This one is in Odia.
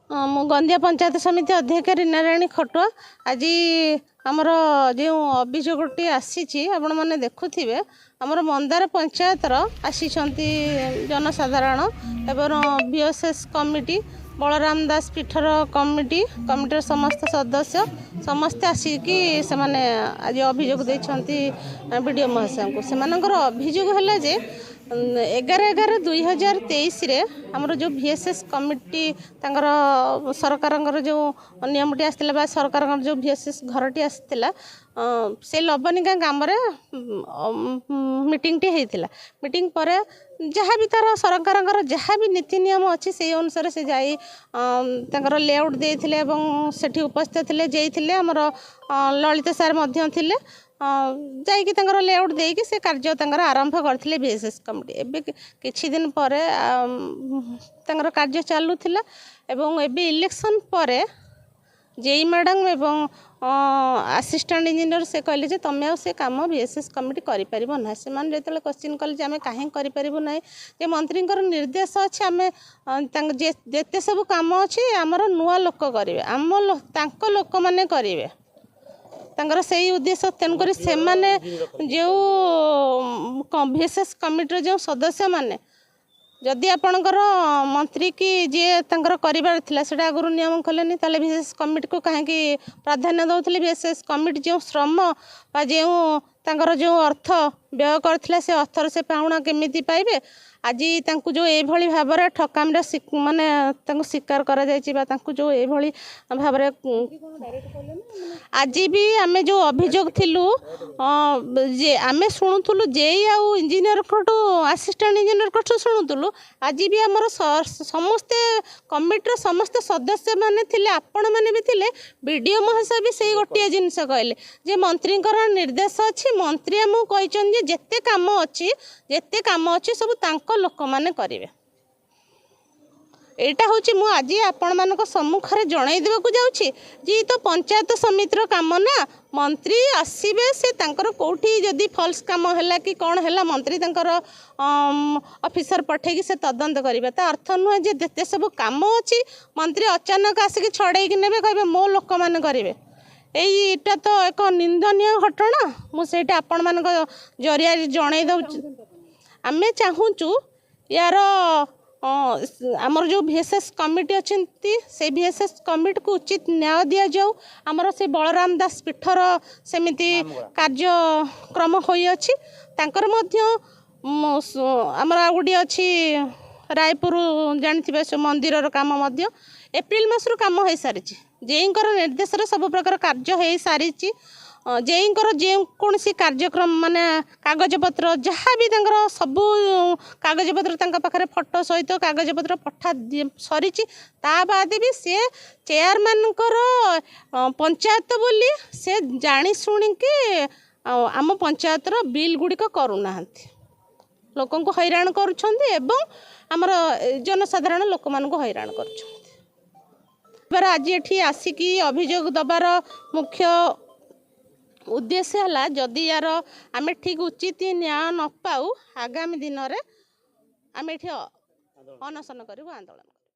ମୁଁ ଗନ୍ଧିଆ ପଞ୍ଚାୟତ ସମିତି ଅଧ୍ୟକ୍ଷ ରୀନାରାଣୀ ଖଟୁଆ। ଆଜି ଆମର ଯେଉଁ ଅଭିଯୋଗଟି ଆସିଛି ଆପଣ ମାନେ ଦେଖୁଥିବେ, ଆମର ମନ୍ଦାର ପଞ୍ଚାୟତର ଆସିଛନ୍ତି ଜନସାଧାରଣ ଏବଂ ବିଏସ୍ଏସ୍ କମିଟି, ବଳରାମ ଦାସ ପୀଠର କମିଟିର ସମସ୍ତ ସଦସ୍ୟ ସମସ୍ତେ ଆସିକି ସେମାନେ ଆଜି ଅଭିଯୋଗ ଦେଇଛନ୍ତି ବିଡ଼ିଓ ମହାଶୟଙ୍କୁ। ସେମାନଙ୍କର ଅଭିଯୋଗ ହେଲା ଯେ 11/11/2023 ଆମର ଯେଉଁ ଭିଏସ୍ଏସ୍ କମିଟି ତାଙ୍କର ସରକାରଙ୍କର ଯେଉଁ ନିୟମଟି ଆସିଥିଲା ବା ସରକାରଙ୍କର ଯେଉଁ ଭିଏସ୍ଏସ୍ ଘରଟି ଆସିଥିଲା, ସେ ଲବନିକା ଗ୍ରାମରେ ମିଟିଂଟି ହେଇଥିଲା। ମିଟିଂ ପରେ ଯାହା ବି ତାର ସରକାରଙ୍କର ଯାହା ବି ନୀତି ନିୟମ ଅଛି ସେଇ ଅନୁସାରେ ସେ ଯାଇ ତାଙ୍କର ଲେଆଉଟ୍ ଦେଇଥିଲେ ଏବଂ ସେଠି ଉପସ୍ଥିତ ଥିଲେ ଯାଇଥିଲେ ଆମର ଲଳିତ ସାର୍ ମଧ୍ୟ ଥିଲେ। ଯାଇକି ତାଙ୍କର ଲେଆଉଟ୍ ଦେଇକି ସେ କାର୍ଯ୍ୟ ତାଙ୍କର ଆରମ୍ଭ କରିଥିଲେ ଭିଏସ୍ଏସ୍ କମିଟି। ଏବେ କିଛି ଦିନ ପରେ ତାଙ୍କର କାର୍ଯ୍ୟ ଚାଲୁଥିଲା ଏବଂ ଏବେ ଇଲେକ୍ସନ୍ ପରେ ଜେଇ ମ୍ୟାଡ଼ାମ୍ ଏବଂ ଆସିଷ୍ଟାଣ୍ଟ ଇଞ୍ଜିନିୟର ସେ କହିଲେ ଯେ ତୁମେ ଆଉ ସେ କାମ ଭିଏସ୍ଏସ୍ କମିଟି କରିପାରିବ ନାହିଁ। ସେମାନେ ଯେତେବେଳେ କ୍ୱେଶ୍ଚିନ୍ କଲେ ଯେ ଆମେ କାହିଁକି କରିପାରିବୁ ନାହିଁ, ଯେ ମନ୍ତ୍ରୀଙ୍କର ନିର୍ଦ୍ଦେଶ ଅଛି ଆମେ ଯେତେ ସବୁ କାମ ଅଛି ଆମର ନୂଆ ଲୋକ କରିବେ, ତାଙ୍କ ଲୋକମାନେ କରିବେ, ତାଙ୍କର ସେଇ ଉଦ୍ଦେଶ୍ୟ। ତେଣୁକରି ସେମାନେ ଯେଉଁ ଭିଏସ୍ଏସ୍ କମିଟିର ଯେଉଁ ସଦସ୍ୟମାନେ ଯଦି ଆପଣଙ୍କର ମନ୍ତ୍ରୀ କି ଯିଏ ତାଙ୍କର କରିବାର ଥିଲା ସେଇଟା ଆଗରୁ ନିୟମ କଲେନି, ତାହେଲେ ଭିଏସ୍ଏସ୍ କମିଟିକୁ କାହିଁକି ପ୍ରାଧାନ୍ୟ ଦେଉଥିଲେ? ଭିଏସ୍ଏସ୍ କମିଟି ଯେଉଁ ଶ୍ରମ ବା ଯେଉଁ ତାଙ୍କର ଯେଉଁ ଅର୍ଥ ବ୍ୟୟ କରିଥିଲା ସେ ଅର୍ଥର ସେ ପାଉଣା କେମିତି ପାଇବେ? ଆଜି ତାଙ୍କୁ ଯେଉଁ ଏଇଭଳି ଭାବରେ ଠକାମିର ମାନେ ତାଙ୍କୁ ସ୍ୱୀକାର କରାଯାଇଛି ବା ତାଙ୍କୁ ଯେଉଁ ଏଇଭଳି ଭାବରେ ଆଜି ବି ଆମେ ଯେଉଁ ଅଭିଯୋଗ ଥିଲୁ ଯେ ଆମେ ଶୁଣୁଥିଲୁ ଜେଇ ଆଉ ଇଞ୍ଜିନିୟରଙ୍କଠୁ ଆସିଷ୍ଟାଣ୍ଟ ଇଞ୍ଜିନିୟରଙ୍କଠୁ ଶୁଣୁଥିଲୁ। ଆଜି ବି ଆମର ସମସ୍ତେ କମିଟିର ସମସ୍ତେ ସଦସ୍ୟମାନେ ଥିଲେ, ଆପଣମାନେ ବି ଥିଲେ, ବିଡ଼ିଓ ମହାଶୟ ବି ସେଇ ଗୋଟିଏ ଜିନିଷ କହିଲେ ଯେ ମନ୍ତ୍ରୀଙ୍କର ନିର୍ଦ୍ଦେଶ ଅଛି, ମନ୍ତ୍ରୀ ଆମକୁ କହିଛନ୍ତି ଯେ ଯେତେ କାମ ଅଛି ସବୁ ତାଙ୍କ ଲୋକମାନେ କରିବେ। ଏଇଟା ହେଉଛି ମୁଁ ଆଜି ଆପଣମାନଙ୍କ ସମ୍ମୁଖରେ ଜଣାଇ ଦେବାକୁ ଯାଉଛି ଯେ ତ ପଞ୍ଚାୟତ ସମିତିର କାମ ନା, ମନ୍ତ୍ରୀ ଆସିବେ, ସେ ତାଙ୍କର କେଉଁଠି ଯଦି ଫଲ୍ସ କାମ ହେଲା କି କ'ଣ ହେଲା ମନ୍ତ୍ରୀ ତାଙ୍କର ଅଫିସର ପଠେଇକି ସେ ତଦନ୍ତ କରିବେ। ତା ଅର୍ଥ ନୁହେଁ ଯେ ଯେତେ ସବୁ କାମ ଅଛି ମନ୍ତ୍ରୀ ଅଚାନକ ଆସିକି ଛଡ଼େଇକି ନେବେ, କହିବେ ମୋ ଲୋକମାନେ କରିବେ। ଏଇଟା ତ ଏକ ନିନ୍ଦନୀୟ ଘଟଣା। ମୁଁ ସେଇଟା ଆପଣମାନଙ୍କ ଜରିଆରେ ଜଣାଇ ଦେଉଛି। ଆମେ ଚାହୁଁଛୁ ୟାର ଆମର ଯେଉଁ ଭିଏସ୍ଏସ୍ କମିଟି ଅଛନ୍ତି ସେଇ ଭିଏସ୍ଏସ୍ କମିଟିକୁ ଉଚିତ ନ୍ୟାୟ ଦିଆଯାଉ। ଆମର ସେ ବଳରାମ ଦାସ ପୀଠର ସେମିତି କାର୍ଯ୍ୟକ୍ରମ ହୋଇଅଛି, ତାଙ୍କର ମଧ୍ୟ ଆମର ଆଉ ଗୋଟିଏ ଅଛି ରାୟପୁର ଜାଣିଥିବେ ସେ ମନ୍ଦିରର କାମ ମଧ୍ୟ ଏପ୍ରିଲ ମାସରୁ କାମ ହୋଇସାରିଛି। ଜେଇଙ୍କର ନିର୍ଦ୍ଦେଶରେ ସବୁ ପ୍ରକାର କାର୍ଯ୍ୟ ହୋଇସାରିଛି। ଜେଇଙ୍କର ଯେକୌଣସି କାର୍ଯ୍ୟକ୍ରମ ମାନେ କାଗଜପତ୍ର ଯାହା ବି ତାଙ୍କର ସବୁ କାଗଜପତ୍ର ତାଙ୍କ ପାଖରେ ଫଟୋ ସହିତ କାଗଜପତ୍ର ପଠା ସରିଛି। ତା ବାଦ ବି ସେ ଚେୟାରମ୍ୟାନଙ୍କର ପଞ୍ଚାୟତ ବୋଲି ସେ ଜାଣି ଶୁଣିକି ଆମ ପଞ୍ଚାୟତର ବିଲ୍ ଗୁଡ଼ିକ କରୁନାହାନ୍ତି, ଲୋକଙ୍କୁ ହଇରାଣ କରୁଛନ୍ତି ଏବଂ ଆମର ଜନସାଧାରଣ ଲୋକମାନଙ୍କୁ ହଇରାଣ କରୁଛନ୍ତି। ଆଜି ଏଠି ଆସିକି ଅଭିଯୋଗ ଦେବାର ମୁଖ୍ୟ ଉଦ୍ଦେଶ୍ୟ ହେଲା ଯଦି ୟାର ଆମେ ଠିକ୍ ଉଚିତ ନ୍ୟାୟ ନ ପାଉ ଆଗାମୀ ଦିନରେ ଆମେ ଏଠି ଅନଶନ କରିବୁ, ଆନ୍ଦୋଳନ କରିବୁ।